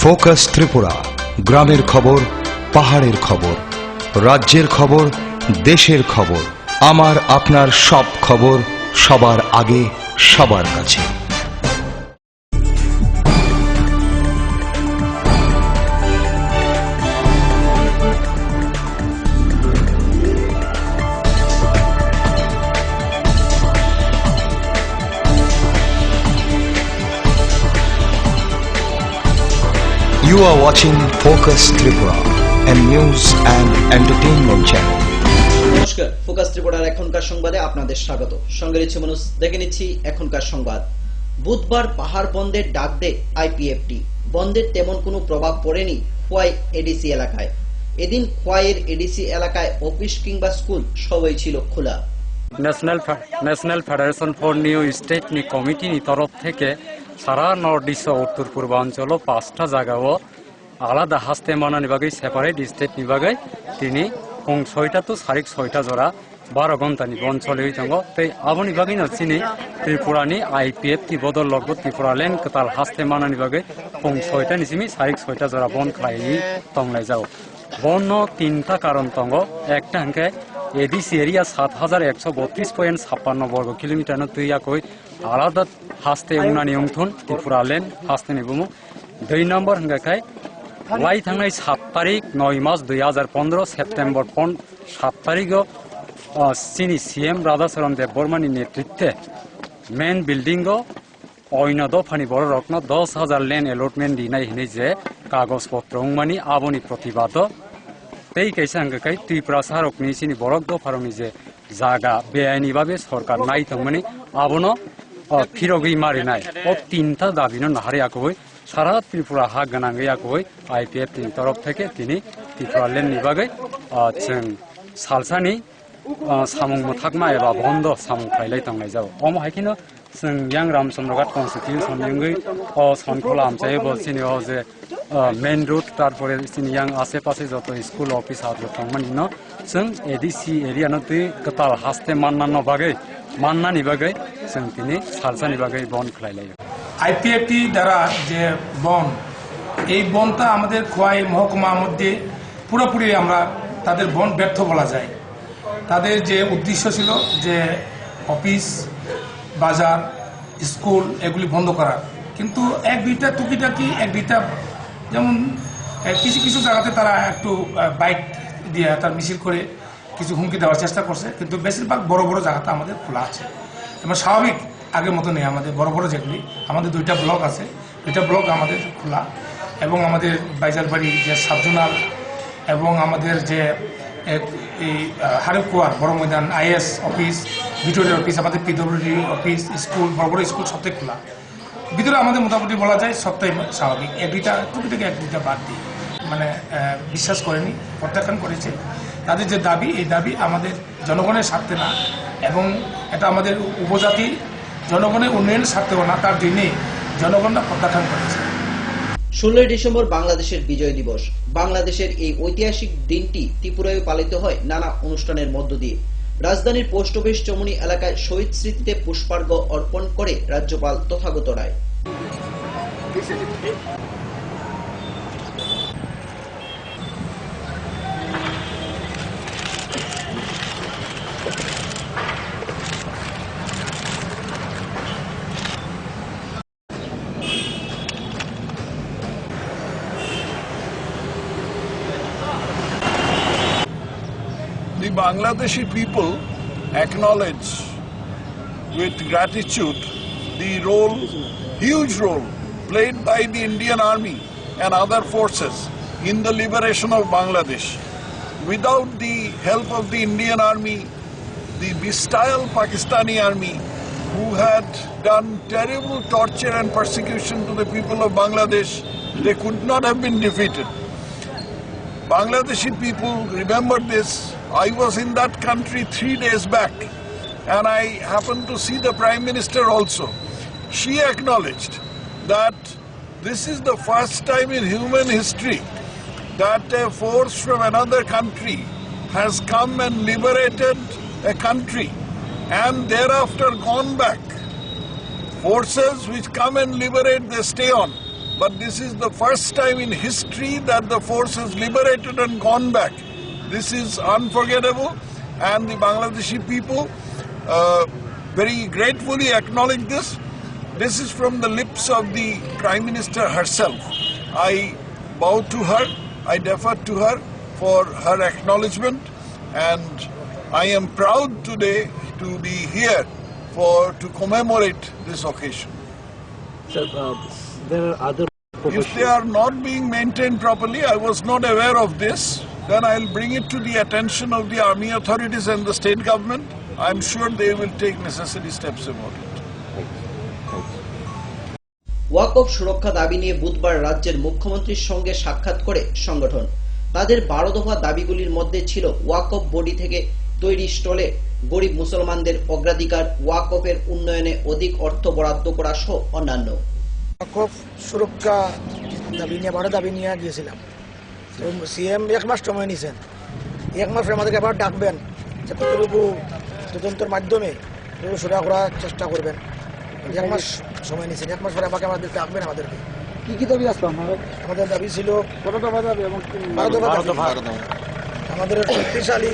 Focus Tripura, গ্রামের খবর, পাহাড়ের খবর, রাজ্যের খবর, দেশের খবর, আমার আপনার সব খবর সবার আগে সবার কাছে। You are watching Focus Tripura, a news and entertainment channel. নমস্কার, ফোকাস ত্রিপুরার এখনকার সংবাদে আপনাদের স্বাগত। সঙ্গে রয়েছে মানুষ, দেখে নিচ্ছি এখনকার সংবাদ। বুধবার পাহাড় বন্ধের ডাক দেয় আইপিএফটি। বন্ধের তেমন কোনো প্রভাব পড়েনি খোয়াই এডিসি এলাকায়। এদিন খোয়াইয়ের এডিসি এলাকায় অফিস কিংবা স্কুল সবই ছিল খোলা। National federation for new state নি কমিটি নি তরফ থেকে সারা নর্থ ইস্ট উত্তর পূর্বাঞ্চল 5টা জায়গাও আলাদা হাস্তে মানানি বাগৈ সেপারেট স্টেট নি বাগৈ তিনি ফং 6টা তো সারিক 6টা জোড়া 12 ঘন্টানি বন চলে হইতাঙ্গ তাই আবনি বাগৈ না চিনি ত্রিপুরানি আইপিএফ টি বদল লগ ত্রিপুরা লেন কতাল হাস্তে মানানি বাগৈ ফং 6টা নিসিমি সারিক 6টা জোড়া বন খাইনি তংলাই যাও। বন 3টা কারণ তঙ্গ একটা হাঙ্কে এডিসি এরিয়া 7132.56 বর্গ কিলোমিটার তুইয়াকই আলাদা হাস্তে উনানি উংথুন ত্রিপুরা লেন হাস্তে নিবুমু। 2 নম্বর হাঙ্গাখাই ওয়াই থাংনাই 7 তারিখ 9 মাস 2015 সেপ্টেম্বর 7 তারিখ চিনি সিএম রাধাচরণ দেব বর্মানি নেতৃত্বে মেন বিল্ডিং অন্য দফানি বড় রত্ন 10,000 লেন এলটমেন্ট দিনাই হিনে যে কাগজপত্র উংমানি আবনি প্রতিবাদ তেই কাইসা হাঙ্গাখাই ত্রিপুরা সারকনি চিনি বড়ক দফারনি যে জায়গা বেআইনি ভাবে সরকার নাই তংমানি আবনো ফিরগই মারি নাই ও 3টা দাবিনো নাহারে আকই সারা ত্রিপুরা হা গানাঙ্গই আকই আইপিএফ টিম তরফ থেকে তিনি ত্রিপুরা লেন নিবাগৈ जों सालसानि सामुं मोथाकमा एबा बन्द सामुं खाइलाय थांनाय जाव अम हायखिनो जों यां रामचन्द्रघाट कनस्टिटिउसन निंगै अ सनखला आमचाय बलसिनि अ जे मेन रोड तारपरे सिनि यां आसेपासे जत स्कुल अफिस आरो थांमानिनो जों एडिसि एरिया न तै कताल हास्ते माननानो बागै माननानि बागै जों तिनि सालसानि बागै बन खाइलाय। আইপিএফটি দ্বারা যে বন এই বনটা আমাদের খোয়াই মহকুমার মধ্যে পুরোপুরি আমরা তাদের বন ব্যর্থ বলা যায়। তাদের যে উদ্দেশ্য ছিল যে অফিস বাজার স্কুল এগুলি বন্ধ করার, কিন্তু এক দুইটা টুকিটাকি এক দুইটা যেমন কিছু কিছু জায়গাতে তারা একটু বাইক দিয়ে তার মিছিল করে কিছু হুমকি দেওয়ার চেষ্টা করছে, কিন্তু বেশিরভাগ বড় বড় জায়গাটা আমাদের খোলা আছে এবং স্বাভাবিক আগের মতো নেই। আমাদের বড় বড় যেগুলি আমাদের 2টা ব্লক আছে, 2টা ব্লক আমাদের খোলা এবং আমাদের বাইজারবাড়ি যে সাবজোনাল এবং আমাদের যে এই হারেকুয়ার বড় ময়দান আইএস অফিস ভিক্টোরিয়ার অফিস আমাদের পিডব্লিউডি অফিস স্কুল বড় বড় স্কুল সবটাই খোলা। ভিতরে আমাদের মোটামুটি বলা যায় সবটাই স্বাভাবিক। এক দুইটা টুকিটাকি এক দুইটা বাদ দিয়ে মানে বিশ্বাস করেনি, প্রত্যাখ্যান করেছে। তাদের যে দাবি এই দাবি আমাদের জনগণের স্বার্থে না এবং এটা আমাদের উপজাতি জনগণের উন্নয়নের স্বার্থেও না, তার জন্যই জনগণরা প্রত্যাখ্যান করেছে। 16 ডিসেম্বর বাংলাদেশের বিজয় দিবস। বাংলাদেশের এই ঐতিহাসিক দিনটি ত্রিপুরায় পালিত হয় নানা অনুষ্ঠানের মধ্য দিয়ে। রাজধানীর পোস্ট অফিস চমুনি এলাকায় শহীদ স্মৃতিতে পুষ্পার্ঘ্য অর্পণ করে রাজ্যপাল Tathagata Roy. The Bangladeshi people acknowledge with gratitude the huge role played by the Indian Army and other forces in the liberation of Bangladesh. Without the help of the Indian Army, the bestial Pakistani army, who had done terrible torture and persecution to the people of Bangladesh, they could not have been defeated. Bangladeshi people remember this. I was in that country 3 days back and I happened to see the Prime Minister also. She acknowledged that this is the first time in human history that a force from another country has come and liberated a country and thereafter gone back. Forces which come and liberate, they stay on. but this is the first time in history that the force has liberated and gone back. This is unforgettable, and the Bangladeshi people very gratefully acknowledge this. This is from the lips of the Prime Minister herself. I bow to her, I defer to her for her acknowledgement, and I am proud today to be here to commemorate this occasion. Sir, there are other If they are not being maintained properly, I was not aware of this, then I'll bring it to the attention of the army authorities and the state government. I'm sure they will take necessary steps about it. ওয়াকফ সুরক্ষা দাবি নিয়ে বুধবার রাজ্যের মুখ্যমন্ত্রীর সঙ্গে সাক্ষাৎ করে সংগঠন। তাদের 12 দফা দাবিগুলির মধ্যে ছিল ওয়াকফ বডি থেকে তৈরি স্টলে গরিব মুসলমানদের অগ্রাধিকার, ওয়াকফের উন্নয়নে অধিক অর্থ বরাদ্দ করা সহ অন্যান্য। ওয়াকফ সুরক্ষা দাবি নিয়ে 12 দাবি নিয়ে গিয়েছিলাম, তো সিএম 1 মাস সময় নিয়েছেন। 1 মাসে আমাদেরকে আবার ডাকবেন যে কতটুকু তদন্তের মাধ্যমে সুরা করার চেষ্টা করবেন। 1 মাস সময় নিয়েছেন, 1 মাস পরে আমাদের ডাকবেন। আমাদেরকে কি কি দাবি আসলো? আমাদের দাবি ছিল কত দফা দাবি এবং 12 দফা দাবি। আমাদের শক্তিশালী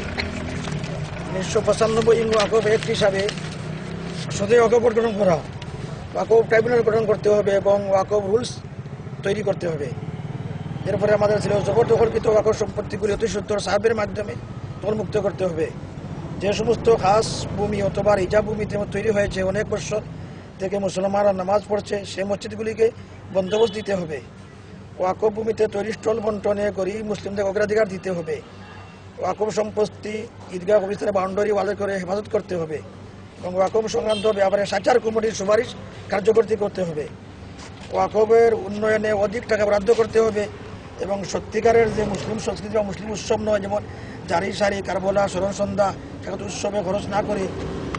1995 ওয়াকফ অ্যাক্ট হিসাবে সদয় ওয়াকফ গঠন করা, ওয়াকফ ট্রাইব্যুনাল গঠন করতে হবে এবং ওয়াকফ রুলস তৈরি করতে হবে। এরপরে আমাদের ছিল জবরদখলকৃত ওয়াকফ সম্পত্তিগুলি অতি সত্তর সাহেবের মাধ্যমে দখলমুক্ত করতে হবে। যে সমস্ত খাস ভূমি অথবা রিজার্ভ ভূমিতে তৈরি হয়েছে অনেক বছর থেকে মুসলমানরা নামাজ পড়ছে, সেই মসজিদগুলিকে বন্দোবস্ত দিতে হবে। ওয়াকফ ভূমিতে তৈরি স্টল বন্টনে গরিব মুসলিমদের অগ্রাধিকার দিতে হবে। ওয়াকফ সম্পত্তি ঈদগাহ কবরস্থানের বাউন্ডারি ওয়ালে করে হেফাজত করতে হবে এবং ওয়াকফ সংক্রান্ত ব্যাপারে সাচার কমিটির সুপারিশ কার্যকরী করতে হবে। ওয়াকফের উন্নয়নে অধিক টাকা বরাদ্দ করতে হবে এবং সত্যিকারের যে মুসলিম সংস্কৃতি বা মুসলিম উৎসব নয়, যেমন জারি সারি, কারবলা, স্মরণ সন্ধ্যা, সেগুলো উৎসবে খরচ না করে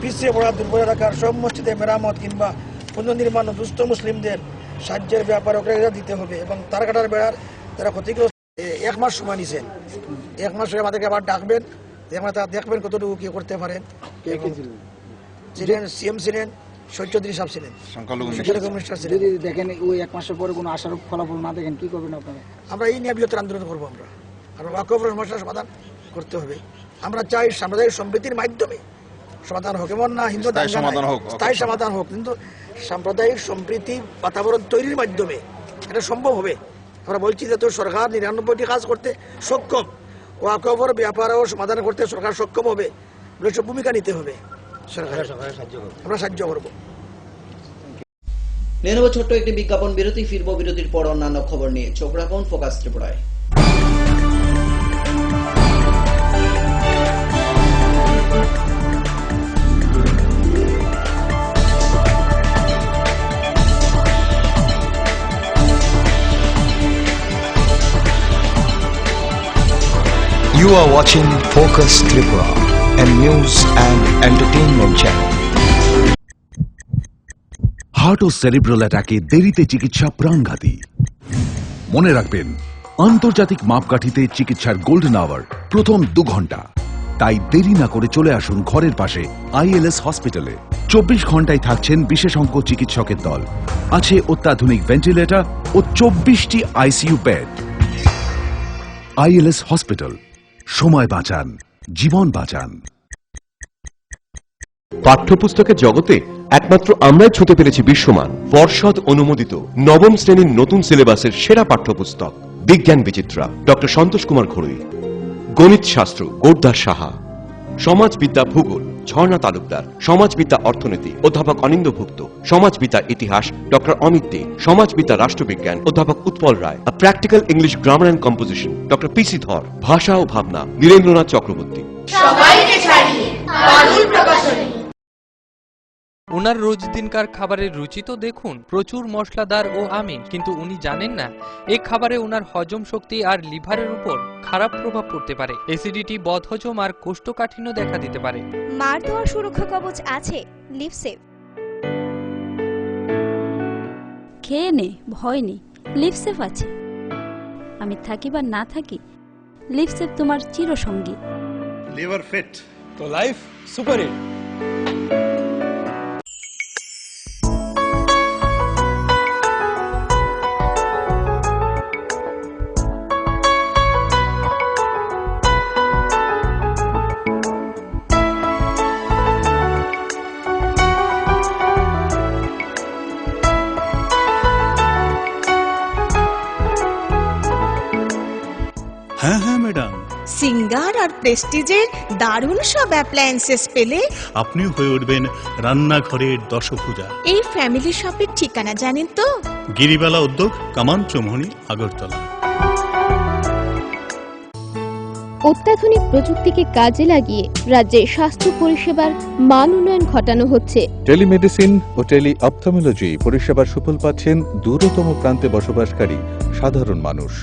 পিছিয়ে পড়া দুর্বল এলাকার সব মসজিদে মেরামত কিংবা পুনর্নির্মাণ ও দুস্থ মুসলিমদের সাহায্যের ব্যাপারে অগ্রাধিকার দিতে হবে এবং তার কাটার বেড়ার তারা ক্ষতিগ্রস্ত। 1 মাস সময় নিয়েছেন, 1 মাস আমাদেরকে আবার ডাকবেন, তারা দেখবেন কতটুকু কি করতে পারেন। ছিলেন সিএম ছিলেন, চৌধুরী সাহেব ছিলেন, সংখ্যালঘু মিনিস্টার ছিলেন। যদি দেখেন ওই 1 মাসের পরে কোনো আশার ফলাফল না দেখেন কি করবেন আপনারা? আমরা এই নিয়ে বৃহত্তর আন্দোলন করবো। আমরা আর ওয়াকফের সমস্যার সমাধান করতে হবে। আমরা চাই সাম্প্রদায়িক সম্প্রীতির মাধ্যমে সমাধান হোক, এমন না হিন্দু স্থায়ী সমাধান হোক, কিন্তু সাম্প্রদায়িক সম্প্রীতি বাতাবরণ তৈরির মাধ্যমে এটা সম্ভব হবে। আমরা বলছি যে তো সরকার 99টি কাজ করতে সক্ষম, ওয়াকফের ব্যাপারেও সমাধান করতে সরকার সক্ষম হবে, সব ভূমিকা নিতে হবে। আমরা সাহায্য করবো। নিয়ে নেব ছোট্ট একটি বিজ্ঞাপন বিরতি, ফিরবো বিরতির পর অন্যান্য খবর নিয়ে। চোখ রাখুন ফোকাস ত্রিপুরায়। You are watching Focus Tripura, a news and entertainment channel. Heart ও সেরিব্রাল অ্যাটাকে দেরিতে চিকিৎসা প্রাণঘাতী। মনে রাখবেন, আন্তর্জাতিক মাপকাঠিতে চিকিৎসার গোল্ডেন আওয়ার প্রথম 2 ঘন্টা। তাই দেরি না করে চলে আসুন ঘরের পাশে আইএলএস হসপিটালে। 24 ঘন্টায় থাকছেন বিশেষজ্ঞ চিকিৎসকের দল, আছে অত্যাধুনিক ভেন্টিলেটর ও 24টি আইসিইউ বেড। আইএলএস হসপিটাল, সময় বাঁচান, জীবন বাঁচান। পাঠ্যপুস্তকের জগতে একমাত্র আমরাই ছুঁতে পেরেছি বিশ্বমান পর্ষদ অনুমোদিত 9ম শ্রেণীর নতুন সিলেবাসের সেরা পাঠ্যপুস্তক বিজ্ঞান বিচিত্রা, ডক্টর সন্তোষ কুমার ঘড়ুই। গণিত শাস্ত্র গোর্দার সাহা, সমাজবিদ্যা ভূগোল ঝর্ণা তালুকদার, সমাজবিদ্যা অর্থনীতি অধ্যাপক অনিন্দ্যভুক্ত, সমাজবিদ্যা ইতিহাস ডক্টর অমিত দে, সমাজবিদ্যা রাষ্ট্রবিজ্ঞান অধ্যাপক Utpal Roy, practical English grammar and composition doctor PC Dhar, ভাষা ও ভাবনা নীরেন্দ্রনাথ চক্রবর্তী। ওনার রোজ দিনকার খাবারের রুচি তো দেখুন, প্রচুর মশলাদার ও আমিষ, কিন্তু উনি জানেন না এই খাবারে ওনার হজম শক্তি আর লিভারের উপর খারাপ প্রভাব পড়তে পারে। অ্যাসিডিটি, বদহজম আর কোষ্ঠকাঠিন্য দেখা দিতে পারে। মার দেওয়ার সুরক্ষা কবচ আছে লিভসেভ। খেয়ে নে, ভয় নেই, লিভসেভ আছে। আমি থাকি বা না থাকি, লিভসেভ তোমার চিরসঙ্গী। লিভার ফিট তো লাইফ সুপার হিট। সিঙ্গার আর প্রেস্টিজের দারুণ সব অ্যাপ্লায়েন্সেস পেলে আপনিও হয়ে উঠবেন রান্নাঘরের দশভুজা। এই ফ্যামিলি শপের ঠিকানা জানেন তো? গিরিবালা উদ্যোগ, কামান চৌমুহনী, আগরতলা। অত্যাধুনিক প্রযুক্তিকে কাজে লাগিয়ে রাজ্যে স্বাস্থ্য পরিষেবার মান উন্নয়ন ঘটানো হচ্ছে। টেলিমেডিসিন ও টেলি অপথলমোলজি পরিষেবার সুফল পাচ্ছেন দূরতম প্রান্তে বসবাসকারী সাধারণ মানুষ।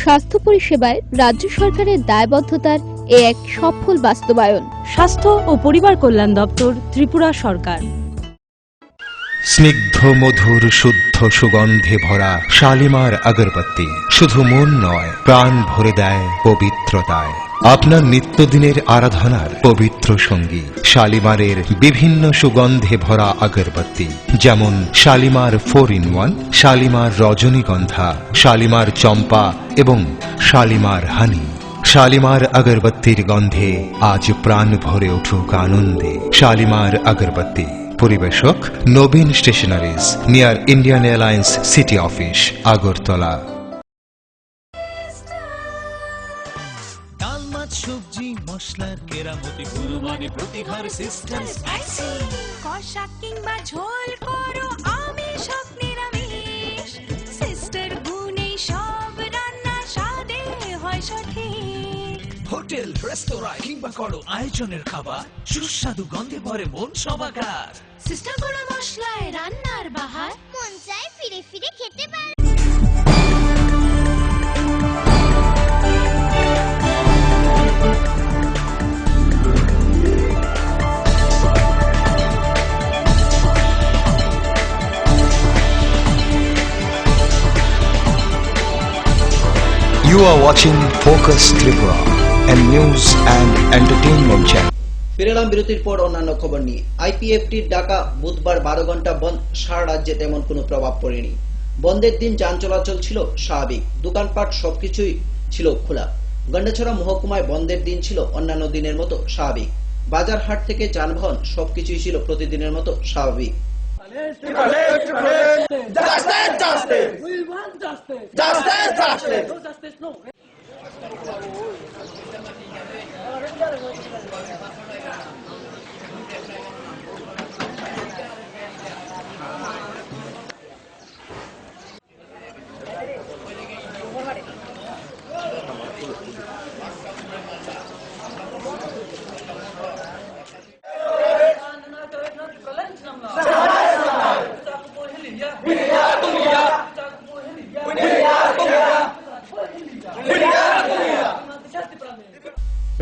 স্বাস্থ্য পরিষেবায় রাজ্য সরকারের দায়বদ্ধতার এ এক সফল বাস্তবায়ন। স্বাস্থ্য ও পরিবার কল্যাণ দপ্তর, ত্রিপুরা সরকার। স্নিগ্ধ মধুর শুদ্ধ সুগন্ধে ভরা শালিমার আগরবাতি শুধু মন নয়, প্রাণ ভরে দেয় পবিত্রতায়। আপনার নিত্যদিনের আরাধনার পবিত্র সঙ্গী শালিমারের বিভিন্ন সুগন্ধে ভরা আগরবাতি, যেমন শালিমার 4-in-1, শালিমার রজনীগন্ধা, শালিমার চম্পা এবং শালিমার হানি। শালিমার আগরবাতির গন্ধে আজ প্রাণ ভরে উঠুক আনন্দে। শালিমার আগরবাতি। পরিবেশক Nabin stationeries, near Indian Airlines city office, Agartala. ডাল মাছ সবজি মশলার কেরামতি কুরবানি প্রতিঘর সিস্টেম স্পাইসি। কষা কিংবা ঝোল করো আমিষ হোক নিরামিষ, সিস্টার গুণে সব রান্না স্বাদে হয় সঠিক। হোটেল রেস্তোরাঁ কিংবা করো আয়োজনের খাবার, সুস্বাদু গন্ধে ভরে মন সবাকার। সিস্টার গুঁড়ো মশলায় রান্নার বাহার, মন চায় ফিরে ফিরে খেতে পারে। You are watching Focus Tripura, a news and entertainment channel. ফিরেলাম বিরতির পর অন্যান্য খবর নিয়ে। আইপিএফটির ডাকা বুধবার 12 ঘন্টা বন্ধ, সারা রাজ্যে তেমন কোনো প্রভাব পড়েনি। বন্ধের দিন যান চলাচল ছিল স্বাভাবিক, দোকানপাট সবকিছুই ছিল খোলা। গন্ডাছড়া মহকুমায় বন্ধের দিন ছিল অন্যান্য দিনের মতো স্বাভাবিক। বাজার হাট থেকে যানবাহন সবকিছুই ছিল প্রতিদিনের মতো স্বাভাবিক।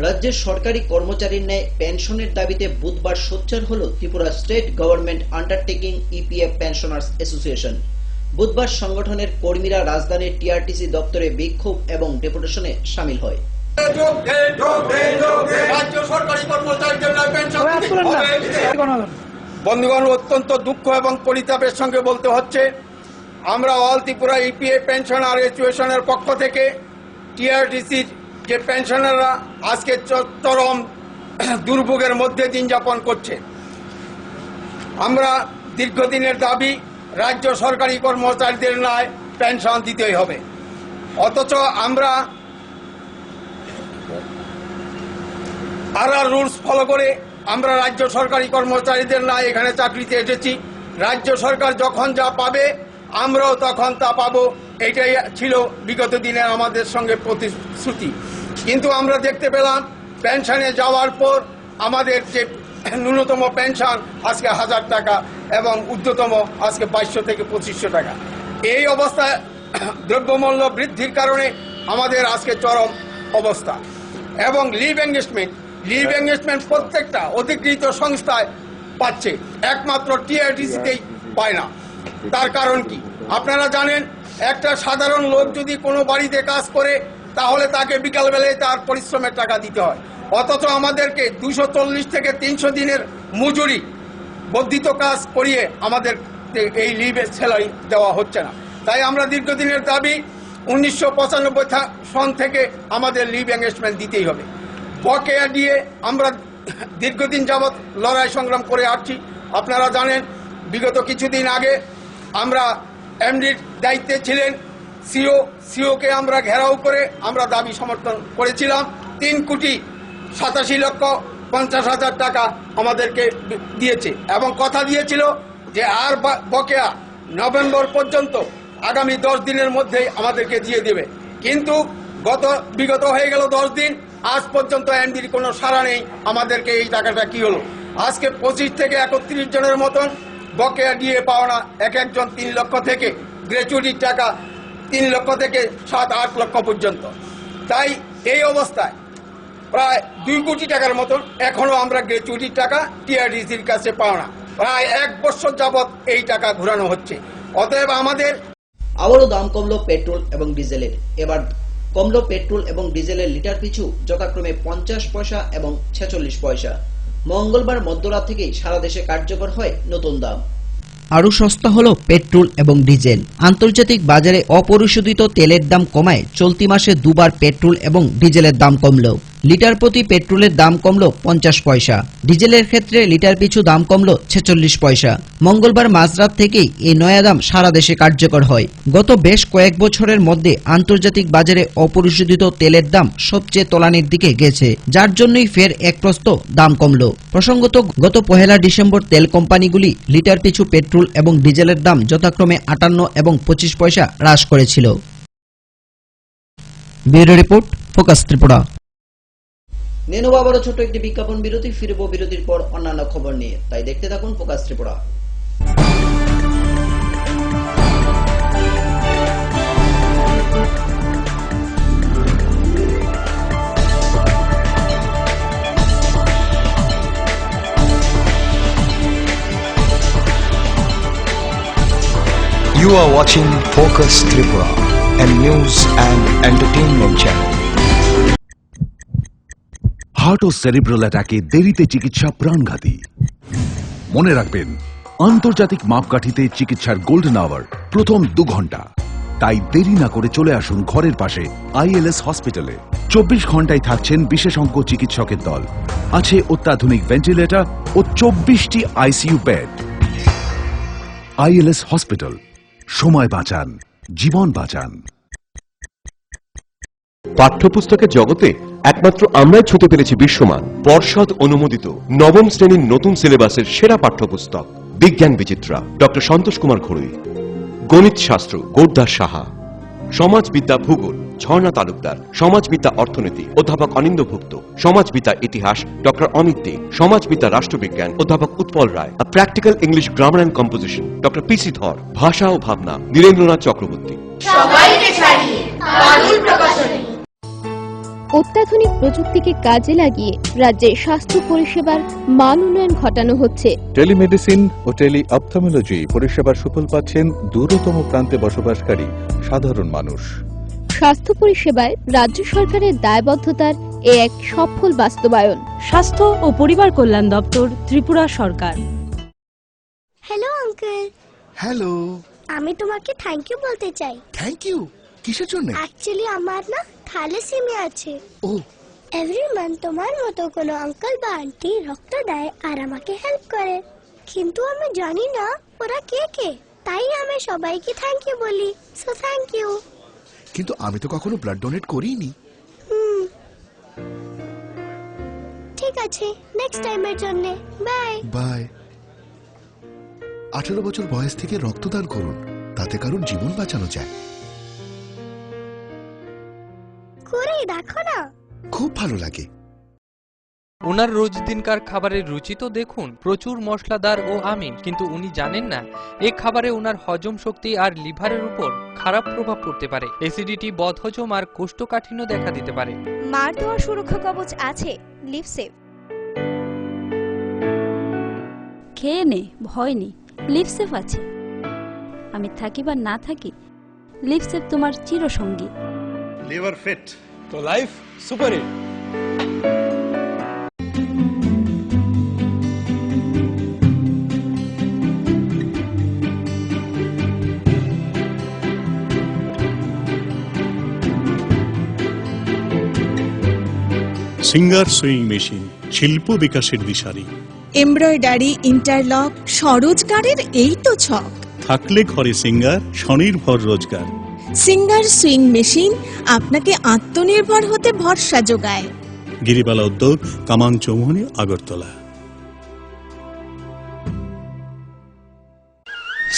রাজ্যের সরকারি কর্মচারীর ন্যায় পেনশনের দাবিতে বুধবার সোচ্চার হল Tripura state government undertaking EPF pensioners association. বুধবার সংগঠনের কর্মীরা রাজধানীর টিআরটিসি দপ্তরে বিক্ষোভ এবং ডেপুটেশনে শামিল হয়। বন্ধুগণ, অত্যন্ত দুঃখ এবং পরিতাপের সঙ্গে বলতে হচ্ছে, আমরা অল ত্রিপুরা ইপিএফ পেনশনার অ্যাসোসিয়েশনের পক্ষ থেকে টিআরটিসির যে পেনশনাররা আজকে চরম দুর্ভোগের মধ্যে দিন যাপন করছে, আমরা দীর্ঘদিনের দাবি রাজ্য সরকারি কর্মচারীদের ন্যায় পেনশন দিতেই হবে। অথচ আমরা আর রুলস ফলো করে আমরা রাজ্য সরকারি কর্মচারীদের ন্যায় এখানে চাকরিতে এসেছি। রাজ্য সরকার যখন যা পাবে আমরাও তখন তা পাবো, এটাই ছিল বিগত দিনের আমাদের সঙ্গে প্রতিশ্রুতি। কিন্তু আমরা দেখতে পেলাম পেনশনে যাওয়ার পর আমাদের যে ন্যূনতম পেনশন আজকে 1000 টাকা এবং ঊর্ধ্বতম আজকে 2200 থেকে 2500 টাকা। এই অবস্থায় দ্রব্যমূল্য বৃদ্ধির কারণে আমাদের আজকে চরম অবস্থা। এবং লিভ এঙ্গেজমেন্ট প্রত্যেকটা অধিকৃত সংস্থায় পাচ্ছে, একমাত্র টিআরটিসিতেই পায় না। তার কারণ কি আপনারা জানেন? একটা সাধারণ লোক যদি কোনো বাড়িতে কাজ করে তাহলে তাকে বিকালবেলায় তার পরিশ্রমের টাকা দিতে হয়, অথচ আমাদেরকে 240 থেকে 300 দিনের মজুরি বর্ধিত কাজ করিয়ে আমাদের এই লিভের স্যালারি দেওয়া হচ্ছে না। তাই আমরা দীর্ঘদিনের দাবি 1995 সন থেকে আমাদের লিভ এঙ্গেজমেন্ট দিতেই হবে। বকেয়া দিয়ে আমরা দীর্ঘদিন যাবৎ লড়াই সংগ্রাম করে আসছি। আপনারা জানেন বিগত কিছুদিন আগে আমরা এমডির দায়িত্বে ছিলেন সিওকে আমরা ঘেরাও করে আমরা দাবি সমর্থন করেছিলাম। 3,87,50,000 টাকা আমাদেরকে দিয়েছে এবং কথা দিয়েছিল যে আর বকেয়া নভেম্বর পর্যন্ত আগামী 10 দিনের মধ্যেই আমাদেরকে দিয়ে দেবে। কিন্তু বিগত হয়ে গেল 10 দিন, আজ পর্যন্ত এনবির কোনো সাড়া নেই। আমাদেরকে এই টাকাটা কি হলো? আজকে 25 থেকে 31 জনের মতন বকেয়া দিয়ে পাওনা, এক একজন 3 লক্ষ থেকে, গ্র্যাচুইটির টাকা 3 লক্ষ থেকে 7-8 লক্ষ পর্যন্ত। তাই এই অবস্থায় প্রায় 2 কোটি টাকার মতন এখনো আমরা গ্র্যাচুইটির টাকা টিআরডিসির কাছে পাওনা। প্রায় 1 বছর যাবৎ এই টাকা ঘোরানো হচ্ছে। অতএব আমাদের আবারও দাম কমলো পেট্রোল এবং ডিজেলের। এবার কমলো পেট্রোল এবং ডিজেলের লিটার পিছু যথাক্রমে 50 পয়সা এবং 46 পয়সা। মঙ্গলবার মধ্যরাত থেকেই সারা দেশে কার্যকর হয় নতুন দাম। আরও সস্তা হলো পেট্রোল এবং ডিজেল। আন্তর্জাতিক বাজারে অপরিশোধিত তেলের দাম কমায় চলতি মাসে দুবার পেট্রোল এবং ডিজেলের দাম কমলো। লিটার প্রতি পেট্রোলের দাম কমলো 50 পয়সা, ডিজেলের ক্ষেত্রে লিটার পিছু দাম কমলো 46 পয়সা। মঙ্গলবার মাঝরাত থেকেই এই নয়া দাম সারা দেশে কার্যকর হয়। গত বেশ কয়েক বছরের মধ্যে আন্তর্জাতিক বাজারে অপরিশোধিত তেলের দাম সবচেয়ে তলানির দিকে গেছে, যার জন্যই ফের একপ্রস্ত দাম কমলো। প্রসঙ্গত, গত 1 ডিসেম্বর তেল কোম্পানিগুলি লিটার পিছু পেট্রোল এবং ডিজেলের দাম যথাক্রমে 58 এবং 25 পয়সা হ্রাস করেছিল। Bureau report, focus Tripura. নিয়ে নেব আবারও ছোট্ট একটি বিজ্ঞাপন বিরতি। ফিরবো বিরতির পর অন্যান্য খবর নিয়ে, তাই দেখতে থাকুন focus Tripura. You are watching Focus Tripura, a news and entertainment channel. Heart ও সেরিব্রাল অ্যাটাকে দেরিতে চিকিৎসা প্রাণঘাতী। মনে রাখবেন, আন্তর্জাতিক মাপকাঠিতে চিকিৎসার গোল্ডেন আওয়ার প্রথম 2 ঘন্টা। তাই দেরি না করে চলে আসুন ঘরের পাশে আইএলএস হসপিটালে। 24 ঘন্টায় থাকছেন বিশেষজ্ঞ চিকিৎসকের দল। আছে অত্যাধুনিক ভেন্টিলেটর ও 24টি আইসিইউ বেড। আইএলএস হসপিটাল, সময় বাঁচান, জীবন বাঁচান। পাঠ্যপুস্তকের জগতে একমাত্র আমরাই ছুঁতে পেরেছি বিশ্বমান পর্ষদ অনুমোদিত নবম শ্রেণীর নতুন সিলেবাসের সেরা পাঠ্যপুস্তক বিজ্ঞান বিচিত্রা, ডক্টর সন্তোষ কুমার ঘড়ুই। গণিত শাস্ত্র গৌরদাস সাহা, সমাজবিদ্যা ভূগোল ঝর্ণা তালুকদার, সমাজবিদ্যা অর্থনীতি অধ্যাপক অনিন্দ্যভুক্ত, সমাজবিদ্যা ইতিহাস ডক্টর অমিত দে, সমাজবিদ্যা রাষ্ট্রবিজ্ঞান অধ্যাপক Utpal Roy, practical English grammar and composition doctor PC Dhar, ভাষা ও ভাবনা নীরেন্দ্রনাথ চক্রবর্তী। সবাইকে ছাড়িয়ে বাদুল প্রকাশনী। অত্যাধুনিক প্রযুক্তিকে কাজে লাগিয়ে রাজ্যে স্বাস্থ্য পরিষেবার মান উন্নয়ন ঘটানো হচ্ছে। টেলিমেডিসিন ও টেলি অপথলমোলজি পরিষেবার সুফল পাচ্ছেন দূরতম প্রান্তে বসবাসকারী সাধারণ মানুষ। স্বাস্থ্য পরিষেবায় রাজ্য সরকারের দায়বদ্ধতার এক সফল বাস্তবায়ন। স্বাস্থ্য ও পরিবার কল্যাণ দপ্তর, ত্রিপুরা সরকার। Hello uncle. হ্যালো। আমি তোমাকে থ্যাংক ইউ বলতে চাই। Thank you? কিসের জন্য? অ্যাকচুয়ালি আমার না থ্যালাসেমিয়া আছে। ও। এভরি মান্থ তোমার মতো কোনো আঙ্কেল বা আন্টি রক্ত দেয় আর আমাকে হেল্প করে, কিন্তু আমি জানি না ওরা কে কে, তাই আমি সবাইকে থ্যাংক ইউ বলি। So thank you. কিন্তু আমি তো কখনো ব্লাড ডোনেট করিনি। ঠিক আছে, নেক্সট টাইমের জন্য বাই বাই। 18 বছর বয়স থেকে রক্তদান করুন, তাতে কারণ জীবন বাঁচানো যায়। করে দেখো না, খুব ভালো লাগে। ওনার রোজ দিনকার খাবারের রুচি তো দেখুন, প্রচুর মশলাদার ও আমিষ, কিন্তু উনি জানেন না এই খাবারে ওনার হজম শক্তি আর লিভারের উপর খারাপ প্রভাব পড়তে পারে। অ্যাসিডিটি, বদহজম আর কোষ্ঠকাঠিন্য দেখা দিতে পারে। মার দেওয়া সুরক্ষা কবচ আছে লিভসেভ। খেয়ে নে, ভয় নেই, লিভসেভ আছে। আমি থাকি বা না থাকি, লিভসেভ তোমার চিরসঙ্গী। লিভার ফিট তো life super hit. Singer sewing machine, শিল্প বিকাশের দিশারি। এমব্রয়ডারি, ইন্টারলক, স্বরোজগারের এই তো ছক। থাকলে ঘরে সিঙ্গার, স্বনির্ভর রোজগার। সিঙ্গার সুইং মেশিন আপনাকে আত্মনির্ভর হতে ভরসা যোগায়। গিরিবালা উদ্যোগ, কামান চৌমুহনী, আগরতলা।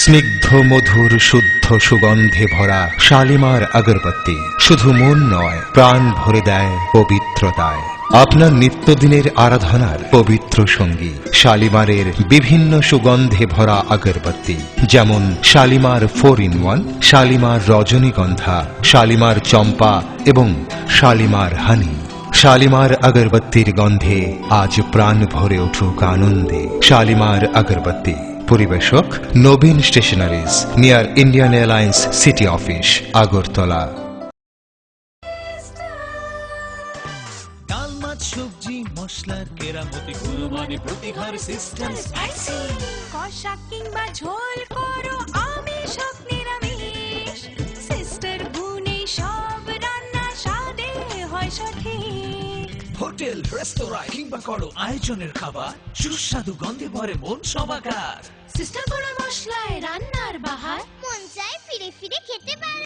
স্নিগ্ধ মধুর শুদ্ধ সুগন্ধে ভরা শালিমার আগরবাতি শুধু মন নয়, প্রাণ ভরে দেয় পবিত্রতায়। আপনার নিত্যদিনের আরাধনার পবিত্র সঙ্গী শালিমারের বিভিন্ন সুগন্ধে ভরা আগরবাতি, যেমন শালিমার 4-in-1, শালিমার রজনীগন্ধা, শালিমার চম্পা এবং শালিমার হানি। শালিমার আগরবাতির গন্ধে আজ প্রাণ ভরে উঠুক আনন্দে। শালিমার আগরবাতি। পরিবেশক Nabin stationeries, near Indian Airlines city office, Agartala. ডাল মাছ সবজি মশলার কেরামতি গুণমানে প্রতি ঘর সিস্টেম স্পাইসি। কষা কিংবা ঝোল করো আমিষ হোক নিরামিষ, সিস্টার গুণে সব রান্না স্বাদে হয় সঠিক। হোটেল রেস্তোরাঁ কিংবা করো আয়োজনের খাবার, সুস্বাদু গন্ধে ভরে মন সবাকার। সিস্টার গুঁড়ো মশলায় রান্নার বাহার, মন চায় ফিরে ফিরে খেতে পারে।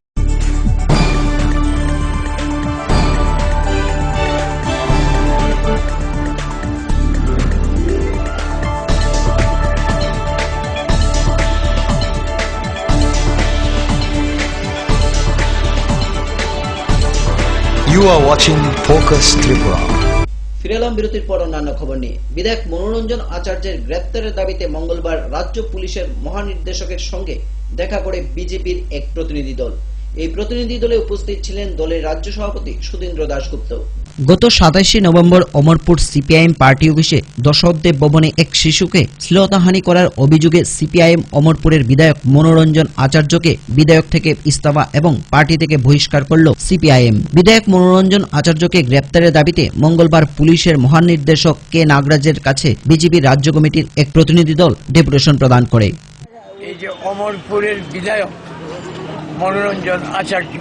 You are watching Focus Tripura. ফিরে এলাম বিরতির পর অন্যান্য খবর নিয়ে। বিধায়ক মনোরঞ্জন আচার্যের গ্রেপ্তারের দাবিতে মঙ্গলবার রাজ্য পুলিশের মহানির্দেশকের সঙ্গে দেখা করে বিজেপির এক প্রতিনিধি দল। এই প্রতিনিধি দলে উপস্থিত ছিলেন দলের রাজ্য সভাপতি সুধীন্দ্র দাশগুপ্ত। গত 27 নভেম্বর অমরপুর সিপিআইএম পার্টি অফিসে দশরথদেব ভবনে এক শিশুকে শ্লীলতাহানি করার অভিযোগে সিপিআইএম অমরপুরের বিধায়ক মনোরঞ্জন আচার্যকে বিধায়ক থেকে ইস্তফা এবং পার্টি থেকে বহিষ্কার করল সিপিআইএম। বিধায়ক মনোরঞ্জন আচার্যকে গ্রেপ্তারের দাবিতে মঙ্গলবার পুলিশের মহানির্দেশক কে নাগরাজের কাছে বিজেপির রাজ্য কমিটির এক প্রতিনিধি দল ডেপুটেশন প্রদান করে। এই যে অমরপুরের বিধায়ক মনোরঞ্জন আচার্য,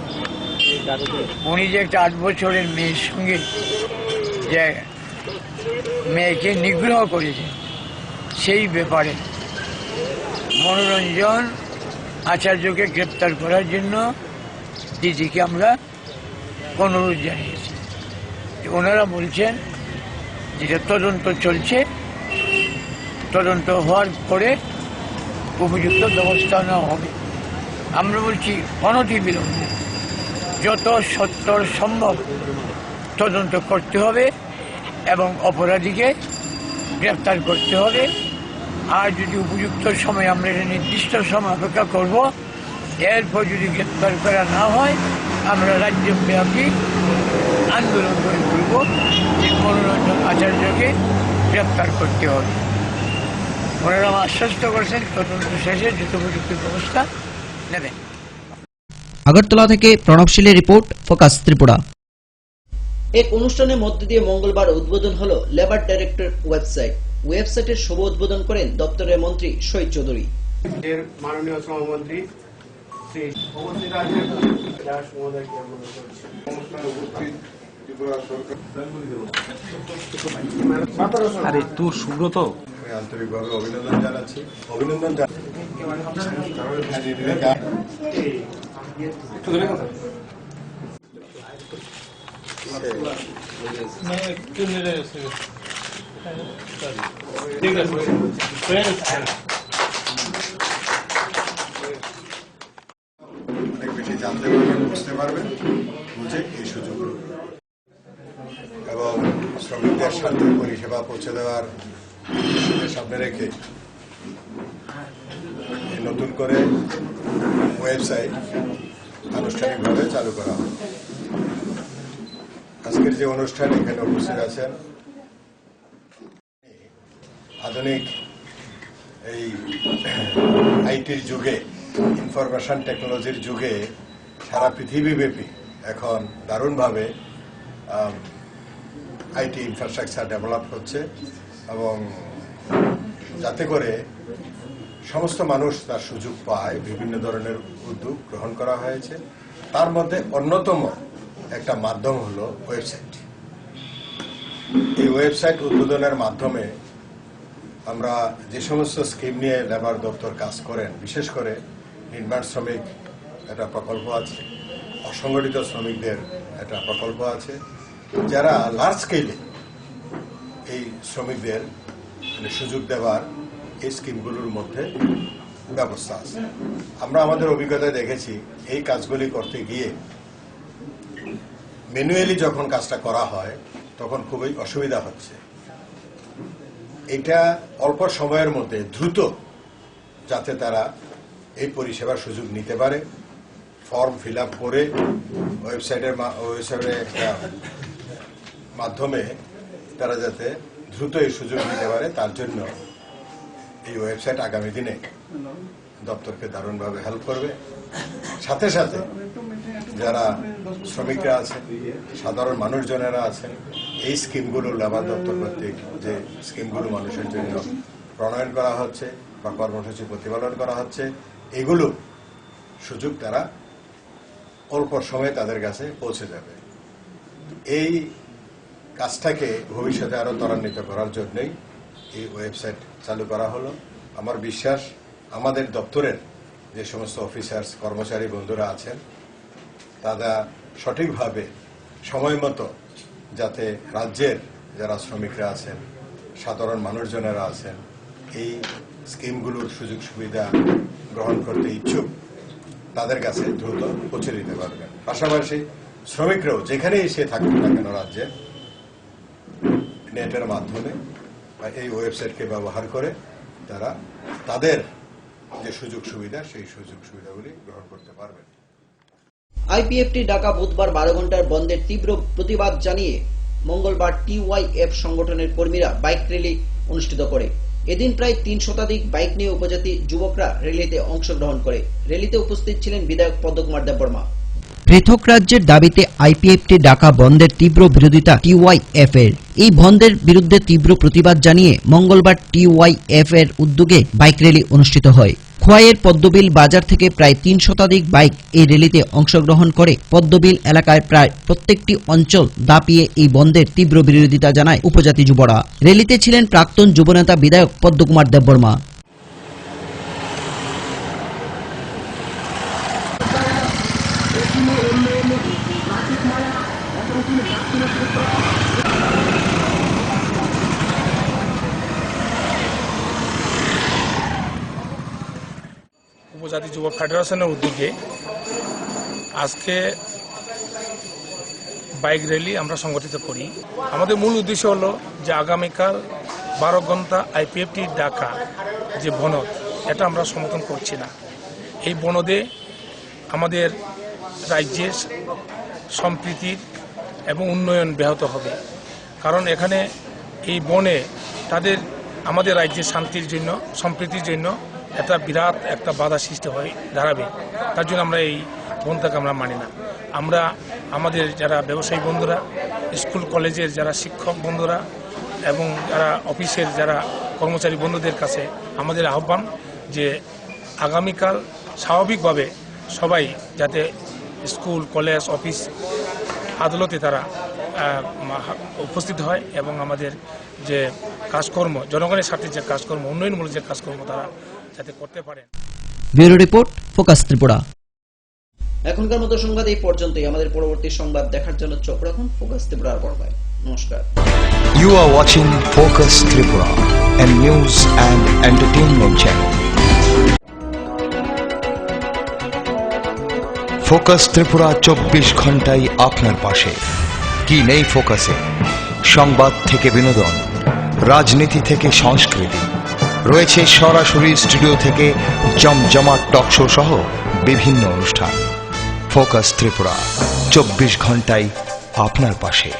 উনি যে একটা 8 বছরের মেয়ের সঙ্গে যে মেয়েকে নিগ্রহ করেছে, সেই ব্যাপারে মনোরঞ্জন আচার্যকে গ্রেপ্তার করার জন্য দিদিকে আমরা অনুরোধ জানিয়েছি। ওনারা বলছেন যেটা তদন্ত চলছে, তদন্ত হওয়ার পরে উপযুক্ত ব্যবস্থা নেওয়া হবে। আমরা বলছি অনতিবিলম্বে যত সত্তর সম্ভব তদন্ত করতে হবে এবং অপরাধীকে গ্রেপ্তার করতে হবে। আর যদি উপযুক্ত সময়, আমরা একটা নির্দিষ্ট সময় অপেক্ষা করব, এরপর যদি গ্রেপ্তার করা না হয় আমরা রাজ্যব্যাপী আন্দোলন করে তুলব যে মনোরঞ্জন আচার্যকে গ্রেপ্তার করতে হবে। ওনারা আশ্বস্ত করেছেন তদন্ত শেষে যথোপযুক্ত ব্যবস্থা নেবেন। আগরতলা থেকে প্রণবশীলের রিপোর্ট, ফোকাস ত্রিপুরা। এক অনুষ্ঠানের মধ্য দিয়ে মঙ্গলবার উদ্বোধন হলো লেবার ডাইরেক্টর ওয়েবসাইট। ওয়েবসাইটের শুভ উদ্বোধন করেন দপ্তরের মন্ত্রী শহীদ চৌধুরী। মাননীয় শ্রমমন্ত্রী শ্রী অবস্থিত আছেন দাস মহোদয়কে অনুরোধ করছি। অনুষ্ঠানে উপস্থিত ত্রিপুরা সরকার আরে তো সুব্রত, আন্তরিকভাবে অভিনন্দন জানাচ্ছি। অভিনন্দন ঠিক আছে। অনেক বেশি জানতে পারবেন, বুঝতে পারবেন, বুঝে এই সুযোগ এবং শ্রমিকদের শান্তি পরিষেবা পৌঁছে দেওয়ার সামনে রেখে নতুন করে ওয়েবসাইট আনুষ্ঠানিকভাবে চালু করা হবে। আজকের যে অনুষ্ঠান, এখানে উপস্থিত আছেন আধুনিক এই আইটির যুগে, ইনফরমেশন টেকনোলজির যুগে সারা পৃথিবীব্যাপী এখন দারুণভাবে আইটি ইনফ্রাস্ট্রাকচার ডেভেলপ হচ্ছে এবং যাতে করে সমস্ত মানুষ তার সুযোগ পায়, বিভিন্ন ধরনের উদ্যোগ গ্রহণ করা হয়েছে। তার মধ্যে অন্যতম একটা মাধ্যম হলো ওয়েবসাইট। এই ওয়েবসাইট উদ্বোধনের মাধ্যমে আমরা যে সমস্ত স্কিম নিয়ে লেবার দপ্তর কাজ করেন, বিশেষ করে নির্মাণ শ্রমিক একটা প্রকল্প আছে, অসংগঠিত শ্রমিকদের একটা প্রকল্প আছে, যারা লার্জ স্কেলে এই শ্রমিকদের সুযোগ দেওয়ার এই স্কিমগুলোর মধ্যে ব্যবস্থা আছে। আমরা আমাদের অভিজ্ঞতায় দেখেছি এই কাজগুলি করতে গিয়ে ম্যানুয়ালি যখন কাজটা করা হয় তখন খুবই অসুবিধা হচ্ছে। এটা অল্প সময়ের মধ্যে দ্রুত যাতে তারা এই পরিষেবার সুযোগ নিতে পারে, ফর্ম ফিল আপ করে ওয়েবসাইটের একটা মাধ্যমে তারা যাতে দ্রুত এই সুযোগ নিতে পারে, তার জন্য এই ওয়েবসাইট আগামী দিনে দপ্তরকে দারুণভাবে হেল্প করবে। সাথে সাথে যারা শ্রমিকরা আছেন, সাধারণ মানুষজনেরা আছেন, এই স্কিমগুলো লেবার দপ্তর কর্তৃক যে স্কিমগুলো মানুষের জন্য প্রণয়ন করা হচ্ছে বা কর্মসূচি প্রতিপালন করা হচ্ছে, এগুলো সুযোগ তারা অল্প সময়ে তাদের কাছে পৌঁছে যাবে। এই কাজটাকে ভবিষ্যতে আরো ত্বরান্বিত করার জন্যই এই ওয়েবসাইট চালু করা হলো। আমার বিশ্বাস আমাদের দপ্তরের যে সমস্ত অফিসার্স কর্মচারী বন্ধুরা আছেন তারা সঠিকভাবে সময় মতো যাতে রাজ্যের যারা শ্রমিকরা আছেন, সাধারণ মানুষজনেরা আছেন, এই স্কিমগুলোর সুযোগ সুবিধা গ্রহণ করতে ইচ্ছুক তাদের কাছে দ্রুত পৌঁছে দিতে পারবেন। পাশাপাশি শ্রমিকরাও যেখানেই সে থাকুক না কেন রাজ্যে নেটের মাধ্যমে বা এই ওয়েবসাইটকে ব্যবহার করে তারা তাদের যে সুযোগ সুবিধা সেই সুযোগ সুবিধাগুলি গ্রহণ করতে পারবেন। আইপিএফটি ডাকা বুধবার 12 ঘন্টার বন্ধের তীব্র প্রতিবাদ জানিয়ে মঙ্গলবার টিওয়াইএফ সংগঠনের কর্মীরা বাইক র্যালি অনুষ্ঠিত করে। এদিন প্রায় 3 শতাধিক বাইক নিয়ে উপজাতি যুবকরা র্যালিতে অংশগ্রহণ করে। র্যালিতে উপস্থিত ছিলেন বিধায়ক পদ্মকুমার দেববর্মা। পৃথক রাজ্যের দাবিতে আইপিএফটি ডাকা বন্ধের তীব্র বিরোধিতা টিওয়াইএফ এর। এই বন্ধের বিরুদ্ধে তীব্র প্রতিবাদ জানিয়ে মঙ্গলবার টিওয়াইএফ এর উদ্যোগে বাইক র্যালি অনুষ্ঠিত হয়। খোয়াইয়ের পদ্মবিল বাজার থেকে প্রায় 3 শতাধিক বাইক এই র্যালিতে অংশগ্রহণ করে। পদ্মবিল এলাকায় প্রায় প্রত্যেকটি অঞ্চল দাপিয়ে এই বন্ধের তীব্র বিরোধিতা জানায় উপজাতি যুবরা। র্যালিতে ছিলেন প্রাক্তন যুবনেতা বিধায়ক পদ্মকুমার দেববর্মা। উপজাতি যুব ফেডারেশনের উদ্যোগে আজকে বাইক র্যালি আমরা সংগঠিত করি। আমাদের মূল উদ্দেশ্য হলো যে আগামীকাল 12 ঘন্টা আইপিএফটি ডাকা যে বনদ, এটা আমরা সমর্থন করছি না। এই বনদে আমাদের রাজ্যের সম্প্রীতির এবং উন্নয়ন ব্যাহত হবে। কারণ এখানে এই বনে তাদের আমাদের রাজ্যের শান্তির জন্য, সম্প্রীতির জন্য একটা বিরাট একটা বাধা সৃষ্টি হয়ে দাঁড়াবে। তার জন্য আমরা এই বনটাকে আমরা মানি না। আমরা আমাদের যারা ব্যবসায়ী বন্ধুরা, স্কুল কলেজের যারা শিক্ষক বন্ধুরা এবং যারা অফিসের যারা কর্মচারী বন্ধুদের কাছে আমাদের আহ্বান যে আগামীকাল স্বাভাবিকভাবে সবাই যাতে স্কুল কলেজ অফিস আদালতে তারা উপস্থিত হয় এবং আমাদের যে কাজকর্ম, জনগণের স্বার্থে যে কাজকর্ম, উন্নয়নমূলক যে কাজকর্ম তারা যাতে করতে পারেন। Bureau report, focus Tripura. এখনকার মতো সংবাদ এই পর্যন্তই। আমাদের পরবর্তী সংবাদ দেখার জন্য চোখ রাখুন ফোকাস ত্রিপুরার পর্দায়। নমস্কার। You are watching Focus Tripura, a news and entertainment channel. Focus Tripura 24 ঘন্টাই আপনার পাশে। কি নেই ফোকাসে? সংবাদ থেকে বিনোদন, রাজনীতি থেকে সংস্কৃতি, রয়েছে সরাসরি স্টুডিও থেকে জমজমাট টক শো সহ বিভিন্ন অনুষ্ঠান। ফোকাস ত্রিপুরা 24 ঘন্টাই আপনার পাশে।